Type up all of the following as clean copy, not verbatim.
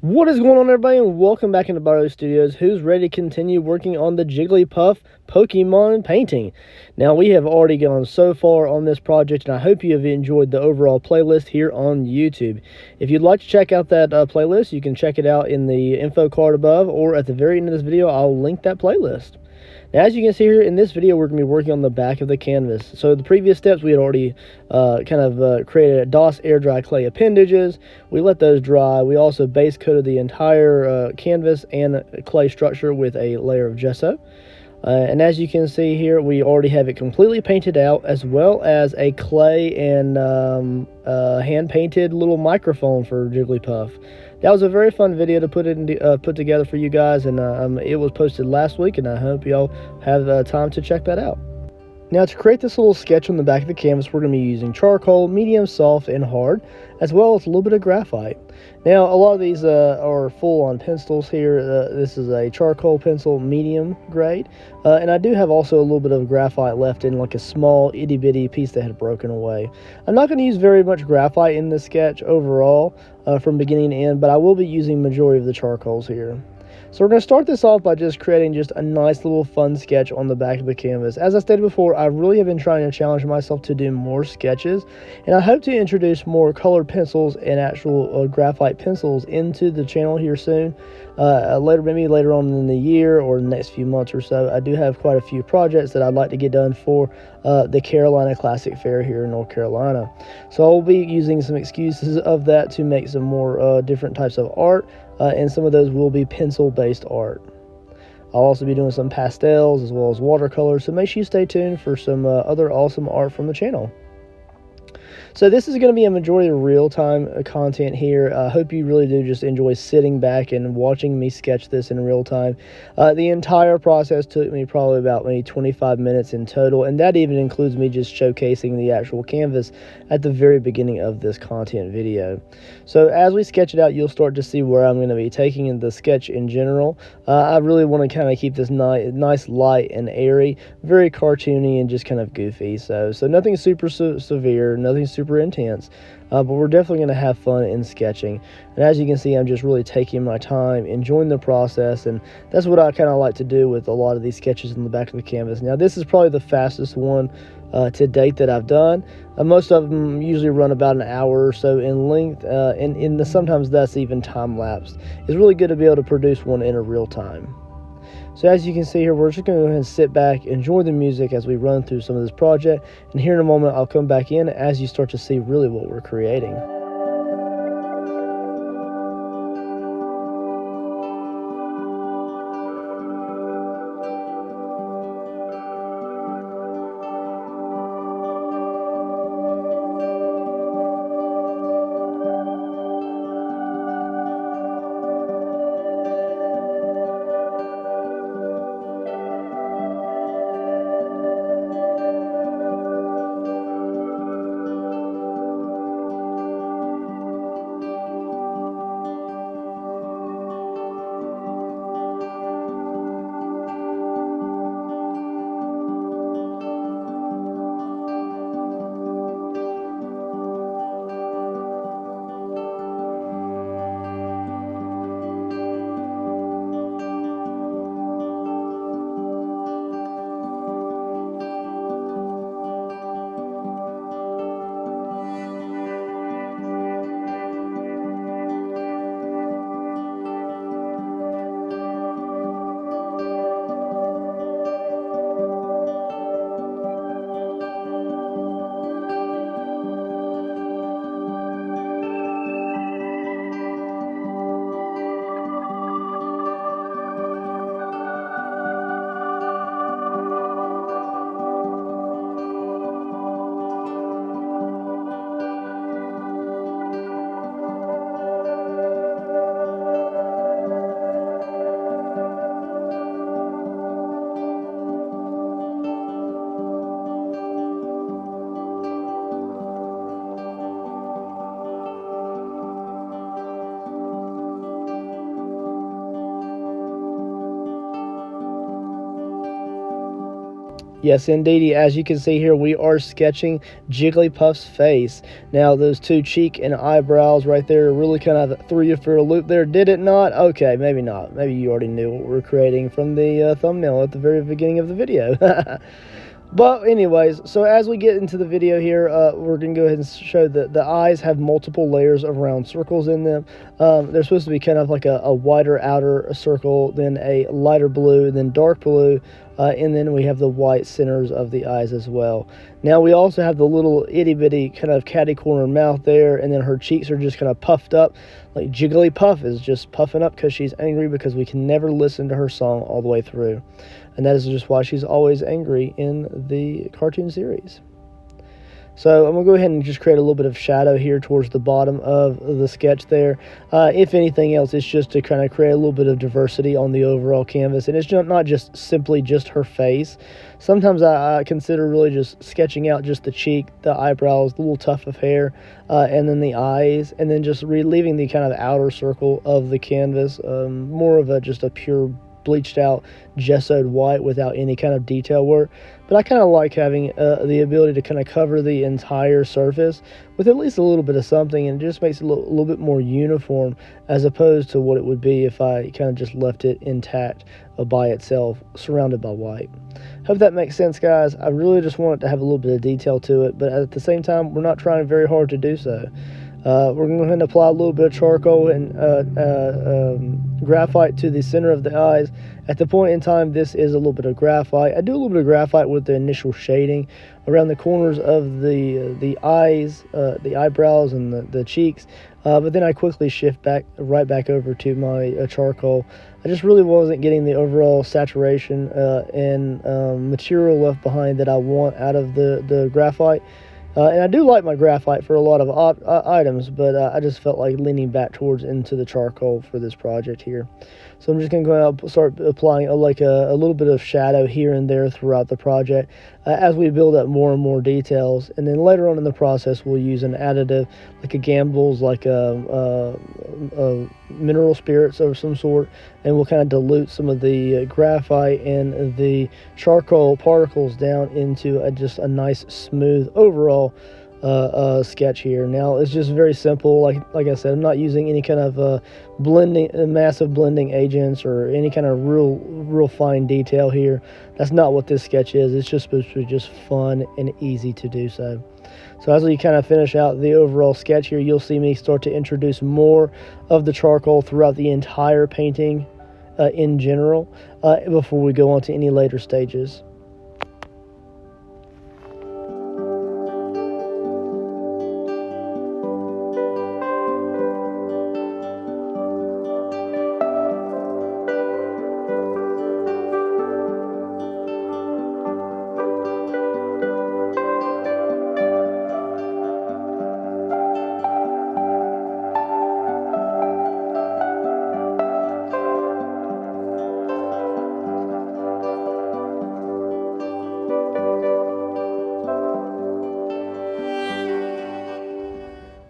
What is going on, everybody, and welcome back into Barrow Studios. Who's ready to continue working on the Jigglypuff Pokemon painting? Now, we have already gone so far on this project, and I hope you have enjoyed the overall playlist here on YouTube. If you'd like to check out that playlist, you can check it out in the info card above, or at the very end of this video, I'll link that playlist. Now, as you can see here in this video, we're going to be working on the back of the canvas. So the previous steps, we had already created a DOS Airdry Clay appendages. We let those dry. We also base coated the entire canvas and clay structure with a layer of gesso. And as you can see here, we already have it completely painted out, as well as a clay and hand-painted little microphone for Jigglypuff. That was a very fun video to put together for you guys, and it was posted last week, and I hope y'all have time to check that out. Now, to create this little sketch on the back of the canvas, we're going to be using charcoal, medium, soft, and hard, as well as a little bit of graphite. Now, a lot of these are full-on pencils here. This is a charcoal pencil, medium grade, and I do have also a little bit of graphite left in like a small itty-bitty piece that had broken away. I'm not going to use very much graphite in this sketch overall from beginning to end, but I will be using majority of the charcoals here. So we're going to start this off by just creating just a nice little fun sketch on the back of the canvas. As I stated before, I really have been trying to challenge myself to do more sketches, and I hope to introduce more colored pencils and actual graphite pencils into the channel here soon. Maybe later on in the year or the next few months or so. I do have quite a few projects that I'd like to get done for the Carolina Classic Fair here in North Carolina. So I'll be using some excuses of that to make some more different types of art. And some of those will be pencil-based art. I'll also be doing some pastels as well as watercolors, so make sure you stay tuned for some other awesome art from the channel. So this is going to be a majority of real-time content here. I hope you really do just enjoy sitting back and watching me sketch this in real time. The entire process took me probably about maybe 25 minutes in total, and that even includes me just showcasing the actual canvas at the very beginning of this content video. So as we sketch it out, you'll start to see where I'm going to be taking in the sketch in general. I really want to kind of keep this nice, light, and airy, very cartoony and just kind of goofy. So nothing super severe, nothing super intense, but we're definitely going to have fun in sketching. And as you can see, I'm just really taking my time, enjoying the process, and that's what I kind of like to do with a lot of these sketches in the back of the canvas. Now, this is probably the fastest one to date that I've done. Most of them usually run about an hour or so in length, and sometimes that's even time-lapsed. It's really good to be able to produce one in a real time. So as you can see here, we're just going to go ahead and sit back, enjoy the music as we run through some of this project, and here in a moment I'll come back in as you start to see really what we're creating. Yes, indeedy. As you can see here, we are sketching Jigglypuff's face. Now, those two cheek and eyebrows right there really kind of threw you for a loop there. Did it not? Okay, maybe not. Maybe you already knew what we're creating from the thumbnail at the very beginning of the video. But anyways, so as we get into the video here, we're going to go ahead and show that the eyes have multiple layers of round circles in them. They're supposed to be kind of like a wider outer circle, then a lighter blue, then dark blue, and then we have the white centers of the eyes as well. Now we also have the little itty-bitty kind of catty corner mouth there, and then her cheeks are just kind of puffed up, like Jigglypuff is just puffing up because she's angry because we can never listen to her song all the way through. And that is just why she's always angry in the cartoon series. So I'm going to go ahead and just create a little bit of shadow here towards the bottom of the sketch there. If anything else, it's just to kind of create a little bit of diversity on the overall canvas. And it's not just simply just her face. Sometimes I consider really just sketching out just the cheek, the eyebrows, the little tuft of hair, and then the eyes, and then just leaving the kind of outer circle of the canvas, more of just a pure bleached out gessoed white without any kind of detail work. But I kind of like having the ability to kind of cover the entire surface with at least a little bit of something, and it just makes it a little bit more uniform as opposed to what it would be if I kind of just left it intact by itself, surrounded by white. Hope that makes sense, guys. I really just want it to have a little bit of detail to it, but at the same time, we're not trying very hard to do so. We're going to go ahead and apply a little bit of charcoal and graphite to the center of the eyes. At the point in time, this is a little bit of graphite. I do a little bit of graphite with the initial shading around the corners of the eyes, the eyebrows, and the cheeks. But then I quickly shift right back over to my charcoal. I just really wasn't getting the overall saturation and material left behind that I want out of the graphite. And I do like my graphite for a lot of items, but I just felt like leaning back towards into the charcoal for this project here. So I'm just going to go out and start applying a little bit of shadow here and there throughout the project as we build up more and more details. And then later on in the process, we'll use an additive like a Gambles, like a mineral spirits of some sort, and we'll kind of dilute some of the graphite and the charcoal particles down into just a nice smooth overall sketch here. Now it's just very simple. Like I said, I'm not using any kind of massive blending agents or any kind of real fine detail here. That's not what this sketch is. It's just supposed to be just fun and easy to do so. So as we kind of finish out the overall sketch here, you'll see me start to introduce more of the charcoal throughout the entire painting in general before we go on to any later stages.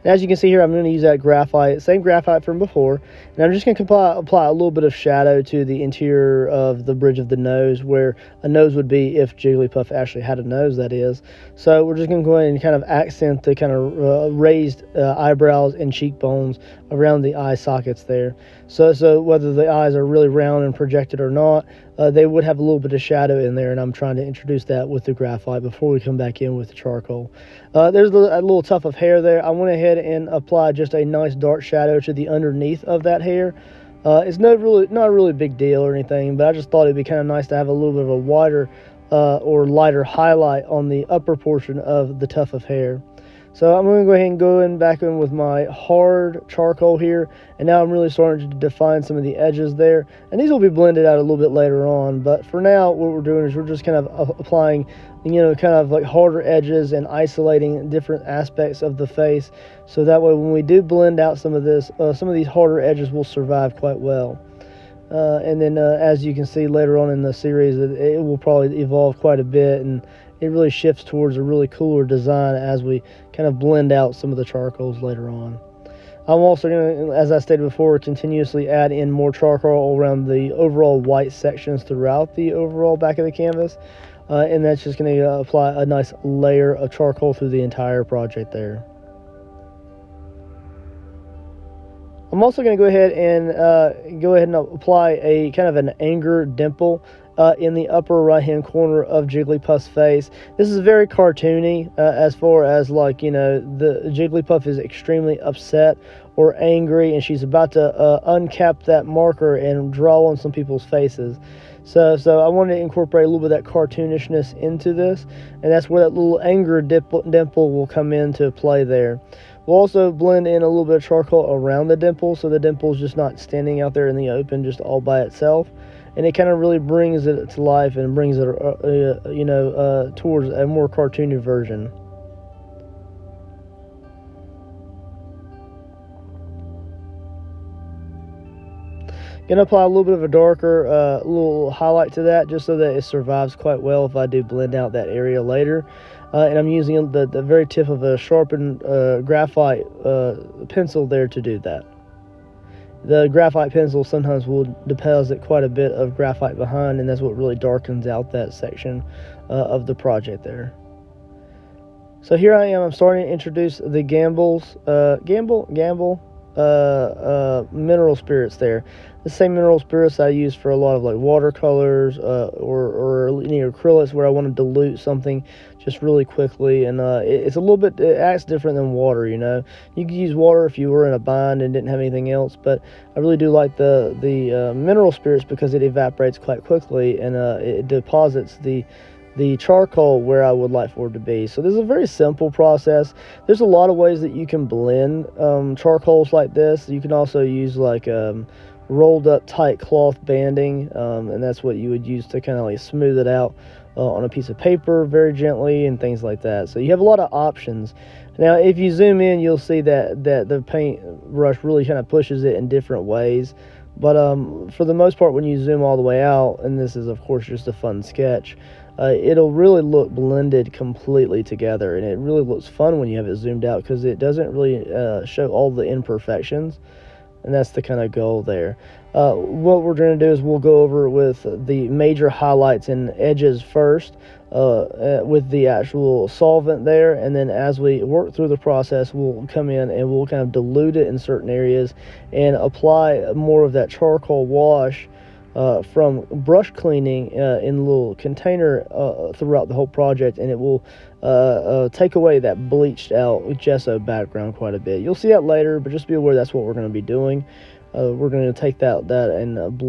As you can see here, I'm going to use that graphite, same graphite from before, and I'm just going to apply a little bit of shadow to the interior of the bridge of the nose, where a nose would be if Jigglypuff actually had a nose, that is. So we're just going to go ahead and kind of accent the kind of raised eyebrows and cheekbones around the eye sockets there. So whether the eyes are really round and projected or not, they would have a little bit of shadow in there, and I'm trying to introduce that with the graphite before we come back in with the charcoal. There's a little tuft of hair there. I went ahead and applied just a nice dark shadow to the underneath of that hair. It's not a really big deal or anything, but I just thought it'd be kind of nice to have a little bit of a wider or lighter highlight on the upper portion of the tuft of hair. So I'm going to go ahead and go back in with my hard charcoal here, and now I'm really starting to define some of the edges there, and these will be blended out a little bit later on. But for now, what we're doing is we're just kind of applying, kind of like harder edges and isolating different aspects of the face, so that way when we do blend out some of these harder edges will survive quite well. And then as you can see later on in the series, it will probably evolve quite a bit, and it really shifts towards a really cooler design as we kind of blend out some of the charcoals later on. I'm also going to, as I stated before, continuously add in more charcoal around the overall white sections throughout the overall back of the canvas. and that's just going to apply a nice layer of charcoal through the entire project there. I'm also going to go ahead and apply a kind of an anger dimple in the upper right hand corner of Jigglypuff's face. This is very cartoony as far as, like, you know, the Jigglypuff is extremely upset or angry, and she's about to uncap that marker and draw on some people's faces. So I wanted to incorporate a little bit of that cartoonishness into this, and that's where that little anger dimple will come into play there. We'll also blend in a little bit of charcoal around the dimple, so the dimple is just not standing out there in the open, just all by itself. And it kind of really brings it to life and brings it, towards a more cartoony version. Gonna apply a little bit of a darker little highlight to that, just so that it survives quite well if I do blend out that area later. And I'm using the very tip of a sharpened graphite pencil there to do that. The graphite pencil sometimes will deposit quite a bit of graphite behind, and that's what really darkens out that section of the project there. So here I am. I'm starting to introduce the mineral spirits there. The same mineral spirits I use for a lot of like watercolors or acrylics, where I want to dilute something just really quickly, and it's a little bit, it acts different than water. You know, you could use water if you were in a bind and didn't have anything else, but I really do like the mineral spirits because it evaporates quite quickly, and it deposits the charcoal where I would like for it to be. So this is a very simple process. There's a lot of ways that you can blend charcoals like this. You can also use like rolled up tight cloth banding, and that's what you would use to kind of like smooth it out on a piece of paper very gently and things like that. So you have a lot of options. Now if you zoom in, you'll see that the paint brush really kind of pushes it in different ways. But for the most part, when you zoom all the way out, and this is of course just a fun sketch, it'll really look blended completely together, and it really looks fun when you have it zoomed out because it doesn't really show all the imperfections, and that's the kind of goal there. What we're going to do is we'll go over with the major highlights and edges first with the actual solvent there, and then as we work through the process, we'll come in and we'll kind of dilute it in certain areas and apply more of that charcoal wash from brush cleaning in a little container throughout the whole project, and it will take away that bleached out gesso background quite a bit. You'll see that later, but just be aware that's what we're going to be doing. We're going to take that and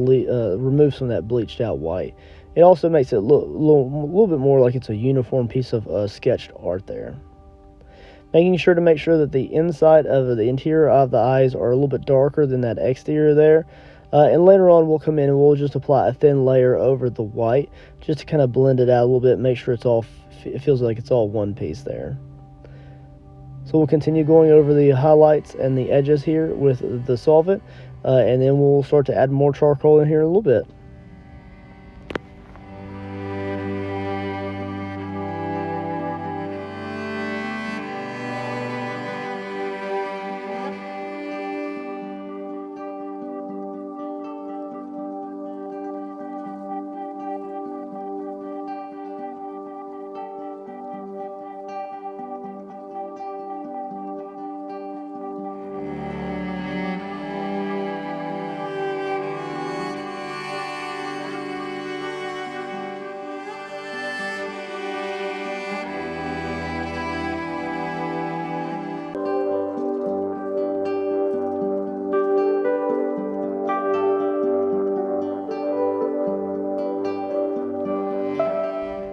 remove some of that bleached out white. It also makes it look a little bit more like it's a uniform piece of sketched art there. Making sure to make sure that the inside of the interior of the eyes are a little bit darker than that exterior there. And later on we'll come in and we'll just apply a thin layer over the white just to kind of blend it out a little bit, make sure it feels like it's all one piece there. So we'll continue going over the highlights and the edges here with the solvent, and then we'll start to add more charcoal in here in a little bit.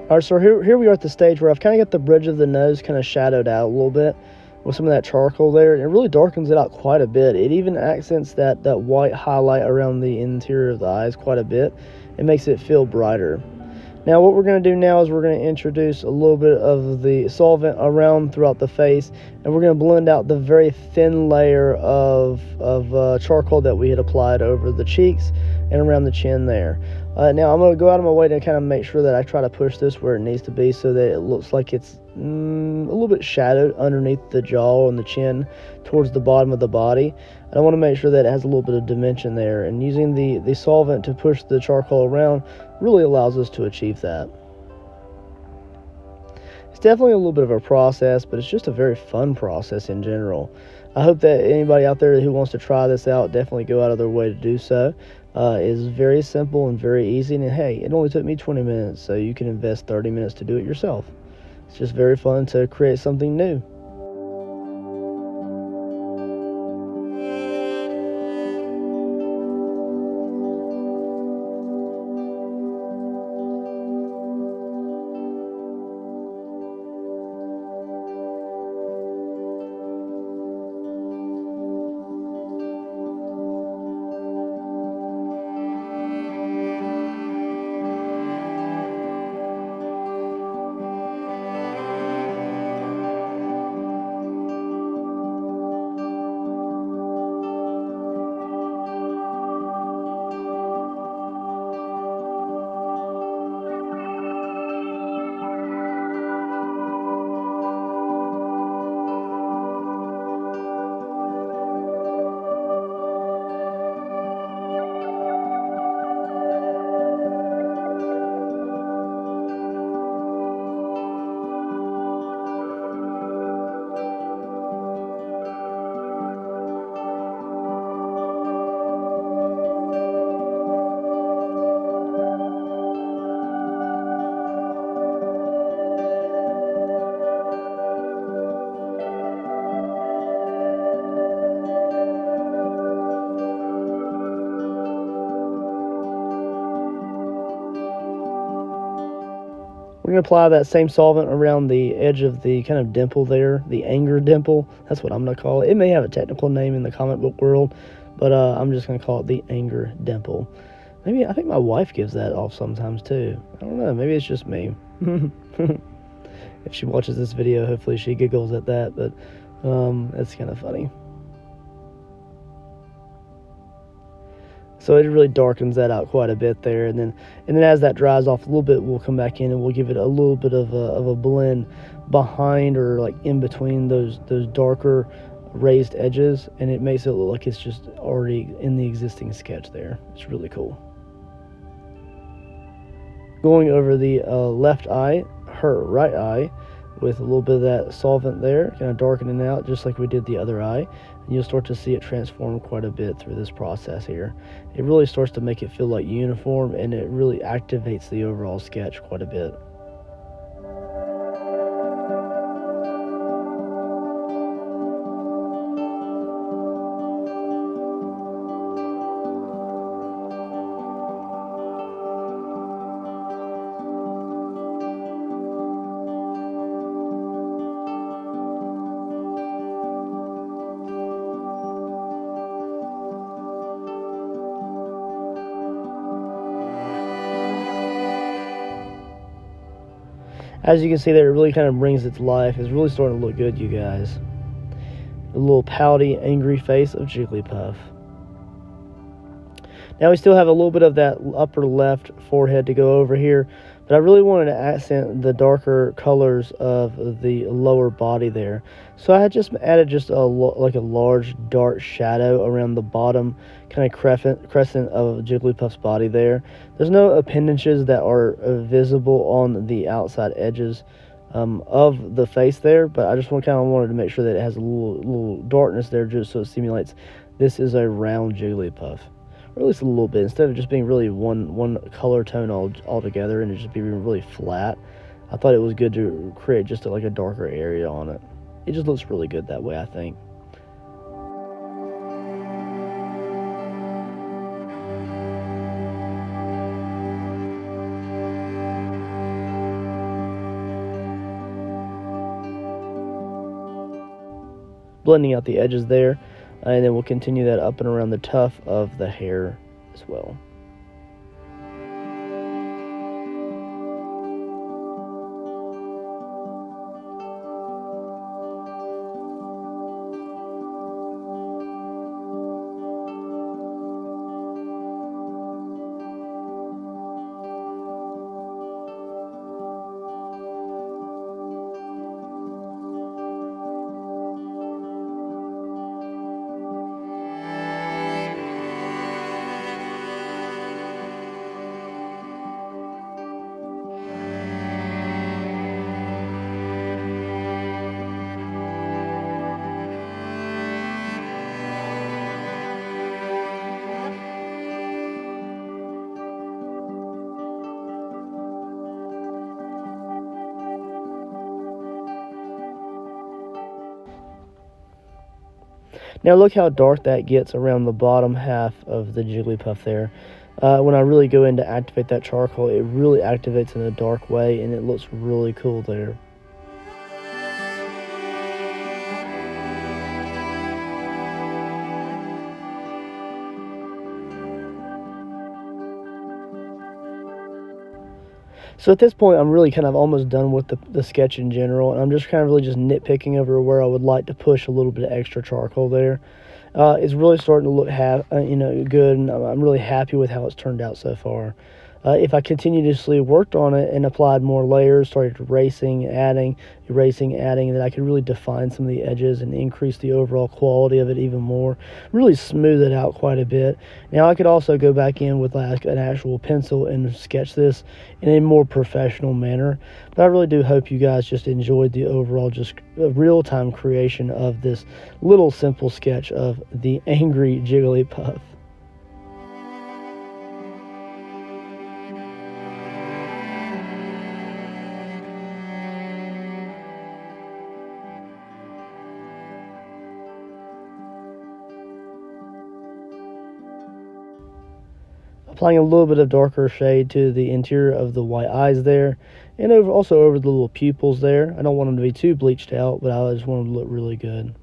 Alright, so here we are at the stage where I've kind of got the bridge of the nose kind of shadowed out a little bit with some of that charcoal there, and it really darkens it out quite a bit. It even accents that white highlight around the interior of the eyes quite a bit. It makes it feel brighter. Now what we're going to do now is we're going to introduce a little bit of the solvent around throughout the face, and we're going to blend out the very thin layer of charcoal that we had applied over the cheeks and around the chin there. Now I'm going to go out of my way to kind of make sure that I try to push this where it needs to be so that it looks like it's a little bit shadowed underneath the jaw and the chin towards the bottom of the body. And I want to make sure that it has a little bit of dimension there, and using the solvent to push the charcoal around really allows us to achieve that. It's definitely a little bit of a process, but it's just a very fun process in general. I hope that anybody out there who wants to try this out definitely go out of their way to do so. It's very simple and very easy, and hey, it only took me 20 minutes, so you can invest 30 minutes to do it yourself. It's just very fun to create something new. We're going to apply that same solvent around the edge of the kind of dimple there, the anger dimple. That's what I'm going to call it. It may have a technical name in the comic book world, but I'm just going to call it the anger dimple. Maybe I think my wife gives that off sometimes too. I don't know. Maybe it's just me. If she watches this video, hopefully she giggles at that, but it's kind of funny. So it really darkens that out quite a bit there, and then as that dries off a little bit, we'll come back in and we'll give it a little bit of a blend behind or like in between those darker raised edges, and it makes it look like it's just already in the existing sketch there. It's really cool. Going over the left eye, her right eye, with a little bit of that solvent there, kind of darkening it out just like we did the other eye. And you'll start to see it transform quite a bit through this process here. It really starts to make it feel like uniform, and it really activates the overall sketch quite a bit. As you can see there, it really kind of brings it to life. It's really starting to look good, you guys. A little pouty, angry face of Jigglypuff. Now we still have a little bit of that upper left forehead to go over here, but I really wanted to accent the darker colors of the lower body there. So I had just added just like a large dark shadow around the bottom kind of crescent of Jigglypuff's body there. There's no appendages that are visible on the outside edges of the face there, but I just wanted to make sure that it has a little darkness there just so it simulates this is a round Jigglypuff. Or at least a little bit, instead of just being really one color tone altogether and it just being really flat. I thought it was good to create just like a darker area on it. It just looks really good that way, I think. Blending out the edges there. And then we'll continue that up and around the tuft of the hair as well. Now look how dark that gets around the bottom half of the Jigglypuff there. When I really go in to activate that charcoal, it really activates in a dark way, and it looks really cool there. So at this point, I'm really kind of almost done with the sketch in general, and I'm just kind of really just nitpicking over where I would like to push a little bit of extra charcoal there. It's really starting to look good, and I'm really happy with how it's turned out so far. If I continuously worked on it and applied more layers, started erasing, adding, then I could really define some of the edges and increase the overall quality of it even more, really smooth it out quite a bit. Now I could also go back in with like an actual pencil and sketch this in a more professional manner, but I really do hope you guys just enjoyed the overall just real-time creation of this little simple sketch of the angry Jigglypuff. Applying a little bit of darker shade to the interior of the white eyes there, and also over the little pupils there. I don't want them to be too bleached out, but I just want them to look really good.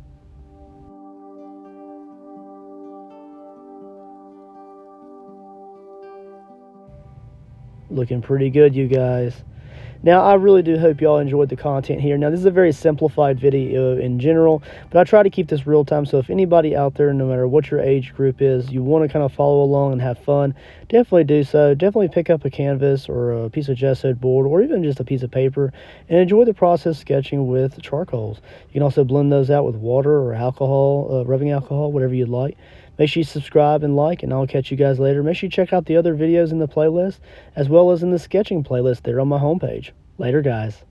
Looking pretty good, you guys. Now, I really do hope y'all enjoyed the content here. Now, this is a very simplified video in general, but I try to keep this real time. So if anybody out there, no matter what your age group is, you want to kind of follow along and have fun, definitely do so. Definitely pick up a canvas or a piece of gesso board or even just a piece of paper and enjoy the process sketching with charcoals. You can also blend those out with water or alcohol, rubbing alcohol, whatever you'd like. Make sure you subscribe and like, and I'll catch you guys later. Make sure you check out the other videos in the playlist, as well as in the sketching playlist there on my homepage. Later, guys.